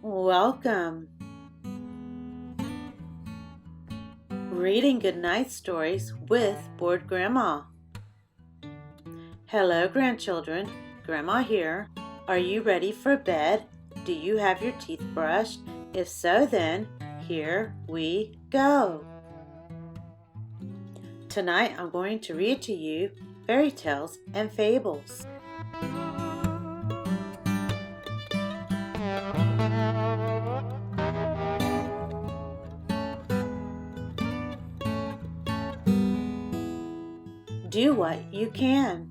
Welcome. Reading Goodnight Stories with Bored Grandma. Hello, grandchildren. Grandma here. Are you ready for bed? Do you have your teeth brushed? If so, then here we go. Tonight I'm going to read to you fairy tales and fables. Do what you can.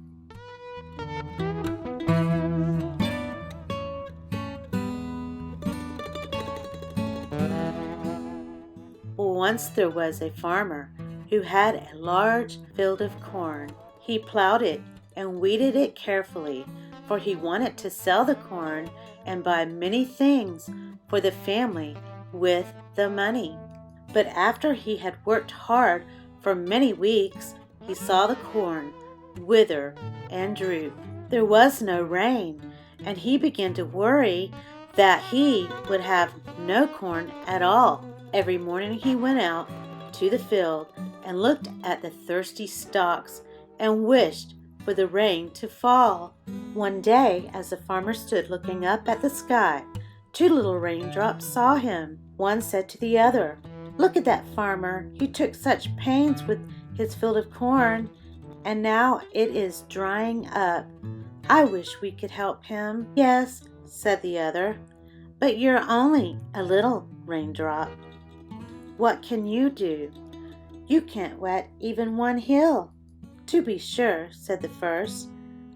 Once there was a farmer who had a large field of corn. He plowed it and weeded it carefully, for he wanted to sell the corn and buy many things for the family with the money. But after he had worked hard for many weeks, he saw the corn wither and droop. There was no rain, and he began to worry that he would have no corn at all. Every morning he went out to the field and looked at the thirsty stalks and wished for the rain to fall. One day, as the farmer stood looking up at the sky, two little raindrops saw him. One said to the other, "Look at that farmer. He took such pains with his field of corn, and now it is drying up. I wish we could help him." "Yes," said the other, "but you're only a little raindrop. What can you do? You can't wet even one hill." "To be sure," said the first,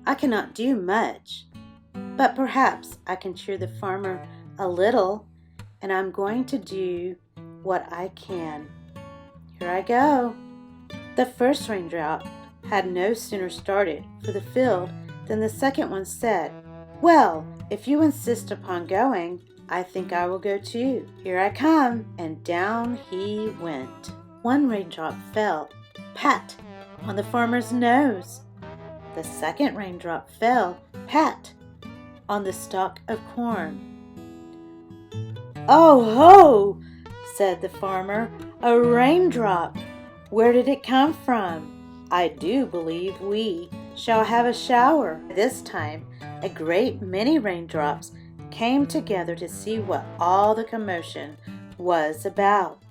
"I cannot do much, but perhaps I can cheer the farmer a little, and I'm going to do what I can. Here I go." The first raindrop had no sooner started for the field than the second one said, "Well, if you insist upon going, I think I will go too. Here I come." And down he went. One raindrop fell, pat, on the farmer's nose. The second raindrop fell, pat, on the stalk of corn. "Oh ho!" said the farmer, "a raindrop! Where did it come from? I do believe we shall have a shower." This time, a great many raindrops came together to see what all the commotion was about.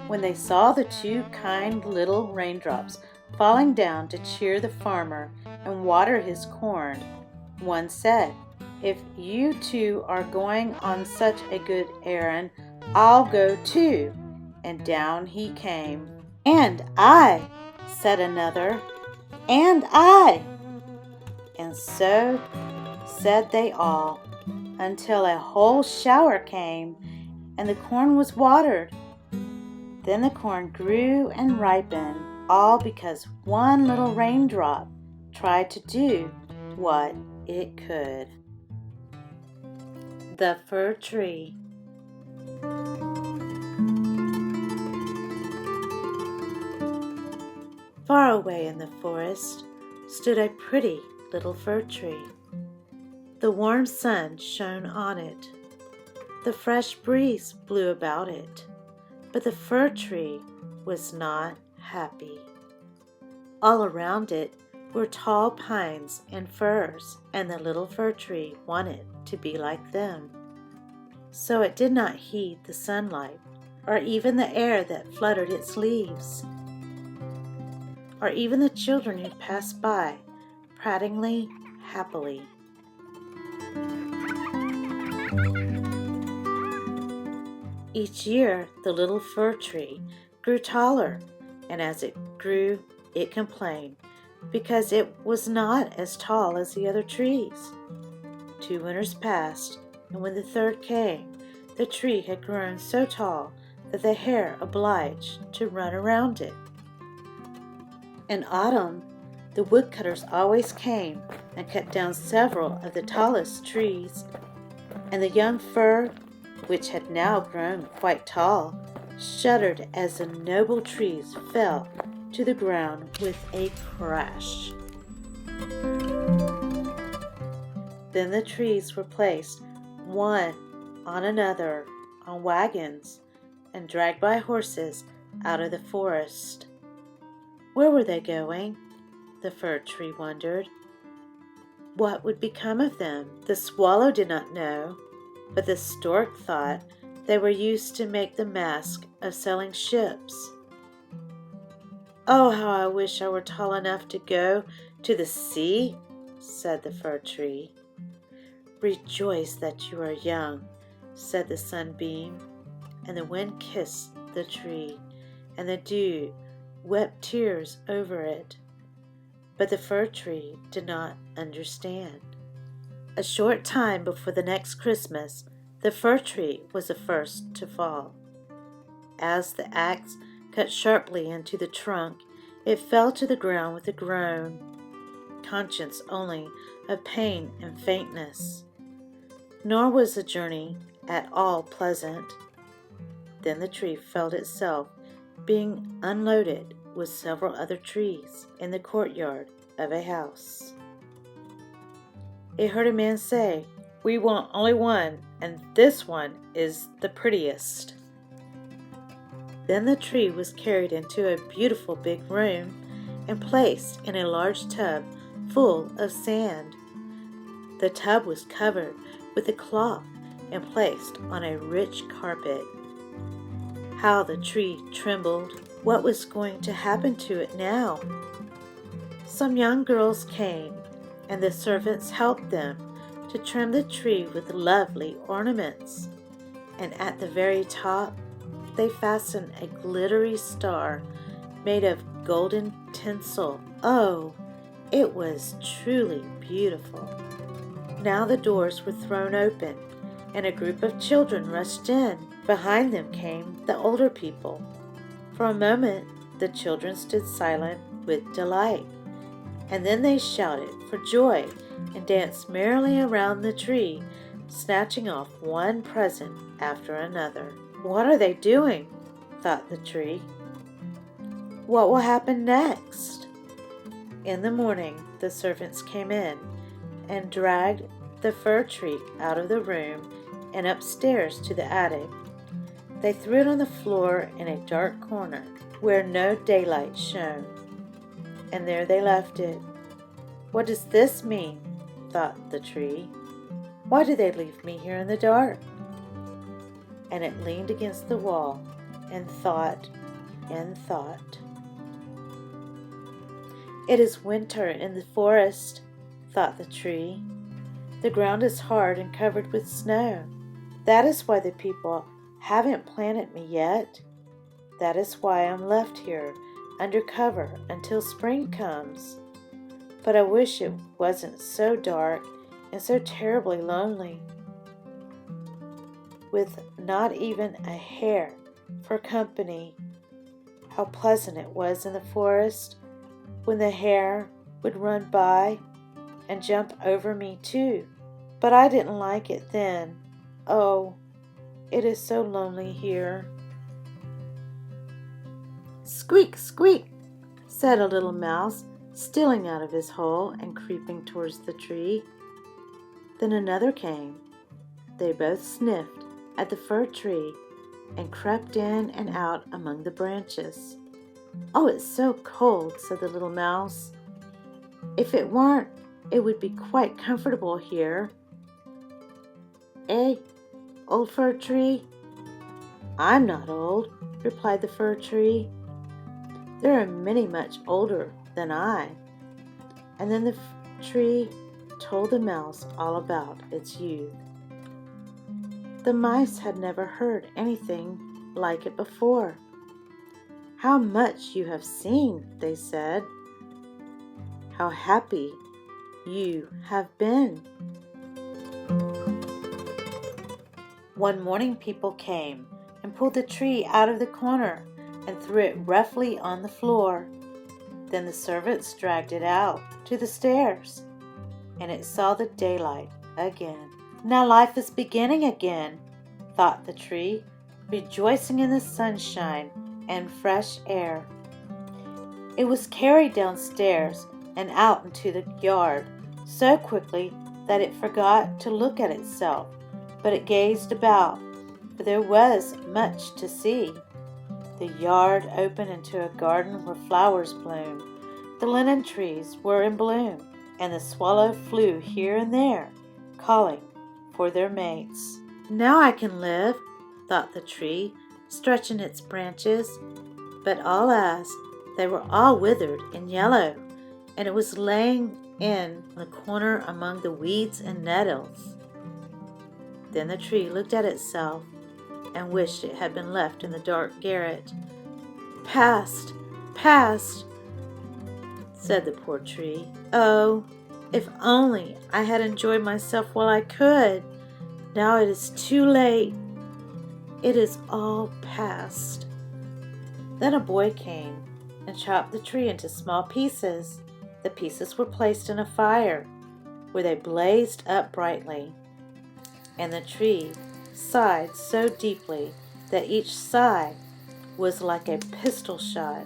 When they saw the two kind little raindrops falling down to cheer the farmer and water his corn, one said, "If you two are going on such a good errand, I'll go too." And down he came. "And I," said another, "and I." And so said they all, until a whole shower came, and the corn was watered. Then the corn grew and ripened, all because one little raindrop tried to do what it could. The Fir Tree. Far away in the forest stood a pretty little fir tree. The warm sun shone on it. The fresh breeze blew about it. But the fir tree was not happy. All around it were tall pines and firs, and the little fir tree wanted to be like them. So it did not heed the sunlight, or even the air that fluttered its leaves, or even the children who passed by, prattlingly happily. Each year, the little fir tree grew taller, and as it grew, it complained, because it was not as tall as the other trees. 2 winters passed, and when the third came, the tree had grown so tall that the hare obliged to run around it. In autumn, the woodcutters always came and cut down several of the tallest trees, and the young fir, which had now grown quite tall, shuddered as the noble trees fell to the ground with a crash. Then the trees were placed one on another, on wagons, and dragged by horses out of the forest. Where were they going? The fir tree wondered. What would become of them? The swallow did not know, but the stork thought they were used to make the mask of sailing ships. Oh, how I wish I were tall enough to go to the sea, said the fir tree. Rejoice that you are young, said the sunbeam, and the wind kissed the tree, and the dew wept tears over it. But the fir tree did not understand. A short time before the next Christmas, the fir tree was the first to fall. As the axe cut sharply into the trunk, it fell to the ground with a groan, conscious only of pain and faintness. Nor was the journey at all pleasant. Then the tree felt itself being unloaded with several other trees in the courtyard of a house. It heard a man say, "We want only one, and this one is the prettiest." Then the tree was carried into a beautiful big room and placed in a large tub full of sand. The tub was covered with a cloth and placed on a rich carpet. How the tree trembled! What was going to happen to it now? Some young girls came, and the servants helped them to trim the tree with lovely ornaments. And at the very top, they fastened a glittery star made of golden tinsel. Oh, it was truly beautiful. Now the doors were thrown open, and a group of children rushed in. Behind them came the older people. For a moment, the children stood silent with delight, and then they shouted for joy and danced merrily around the tree, snatching off one present after another. What are they doing? Thought the tree. What will happen next? In the morning, the servants came in and dragged the fir tree out of the room and upstairs to the attic. They threw it on the floor in a dark corner where no daylight shone, and there they left it. What does this mean? Thought the tree. Why did they leave me here in the dark? And it leaned against the wall and thought and thought. It is winter in the forest, thought the tree. The ground is hard and covered with snow. That is why the people haven't planted me yet. That is why I'm left here under cover until spring comes. But I wish it wasn't so dark and so terribly lonely, with not even a hare for company. How pleasant it was in the forest when the hare would run by and jump over me too. But I didn't like it then. Oh, it is so lonely here. Squeak, squeak, said a little mouse, stealing out of his hole and creeping towards the tree. Then another came. They both sniffed at the fir tree and crept in and out among the branches. Oh, it's so cold, said the little mouse. If it weren't, it would be quite comfortable here. Eh, old fir tree? I'm not old, replied the fir tree. There are many much older than I. And then the tree told the mouse all about its youth. The mice had never heard anything like it before. How much you have seen, they said. How happy you have been. One morning people came and pulled the tree out of the corner and threw it roughly on the floor. Then the servants dragged it out to the stairs, and it saw the daylight again. Now life is beginning again, thought the tree, rejoicing in the sunshine and fresh air. It was carried downstairs and out into the yard so quickly that it forgot to look at itself but it gazed about, for there was much to see. The yard opened into a garden where flowers bloomed. The linen trees were in bloom, and the swallow flew here and there, calling for their mates. "Now I can live," thought the tree, stretching its branches. But alas, they were all withered and yellow, and it was laying in the corner among the weeds and nettles. Then the tree looked at itself and wished it had been left in the dark garret. "Past, past," said the poor tree. "Oh, if only I had enjoyed myself while I could! Now it is too late. It is all past." Then a boy came and chopped the tree into small pieces. The pieces were placed in a fire, where they blazed up brightly, and the tree sighed so deeply that each sigh was like a pistol shot,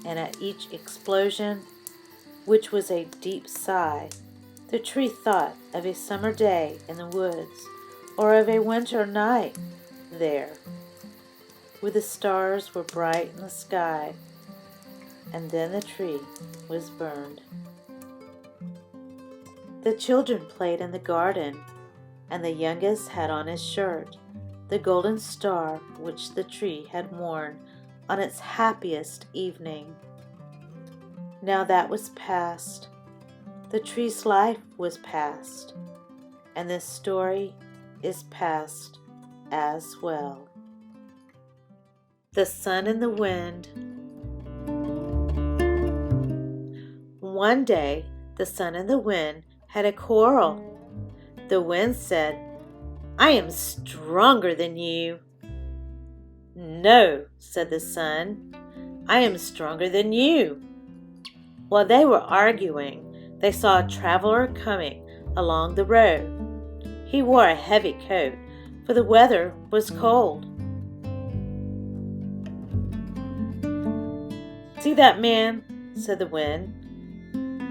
and at each explosion, which was a deep sigh, the tree thought of a summer day in the woods, or of a winter night there, where the stars were bright in the sky. And then the tree was burned. The children played in the garden, and the youngest had on his shirt the golden star which the tree had worn on its happiest evening. Now that was past. The tree's life was past, and this story is past as well. The Sun and the Wind. One day, the sun and the wind had a quarrel. The wind said, "I am stronger than you." "No," said the sun, "I am stronger than you." While they were arguing, they saw a traveler coming along the road. He wore a heavy coat, for the weather was cold. "See that man?" said the wind.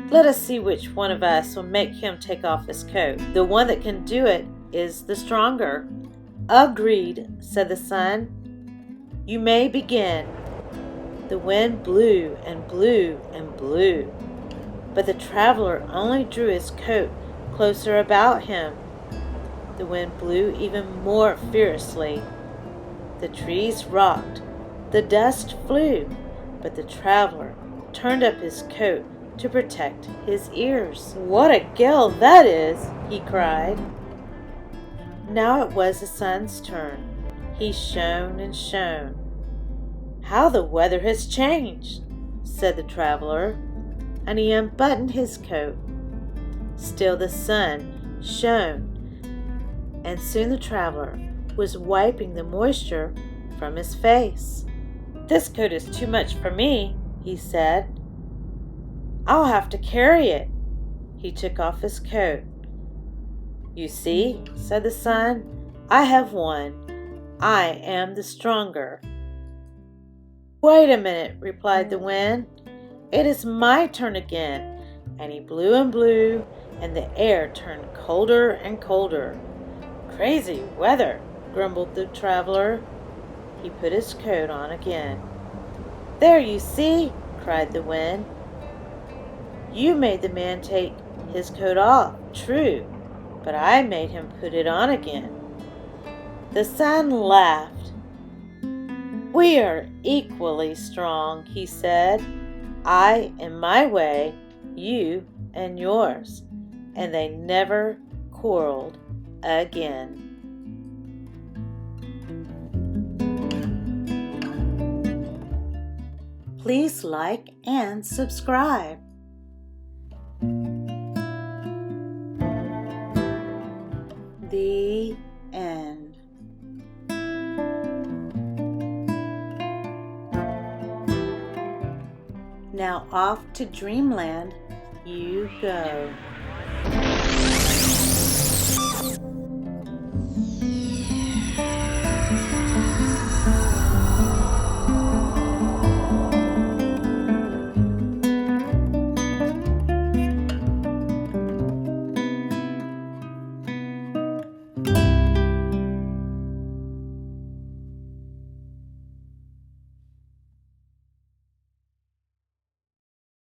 "Let us see which one of us will make him take off his coat. The one that can do it is the stronger." "Agreed," said the sun. "You may begin." The wind blew and blew and blew, but the traveler only drew his coat closer about him. The wind blew even more fiercely. The trees rocked, the dust flew, but the traveler turned up his coat to protect his ears. "What a gale that is!" he cried. Now it was the sun's turn. He shone and shone. "How the weather has changed," said the traveler, and he unbuttoned his coat. Still the sun shone, and soon the traveler was wiping the moisture from his face. "This coat is too much for me," he said. "I'll have to carry it." He took off his coat. "You see," said the sun, "I have won. I am the stronger." "Wait a minute," replied the wind. "It is my turn again." And he blew and blew, and the air turned colder and colder. "Crazy weather," grumbled the traveler. He put his coat on again. "There, you see," cried the wind. "You made the man take his coat off, true, but I made him put it on again." The sun laughed. "We are equally strong," he said. "I in my way, you in yours." And they never quarreled again. Please like and subscribe. The end. Now off to Dreamland you go.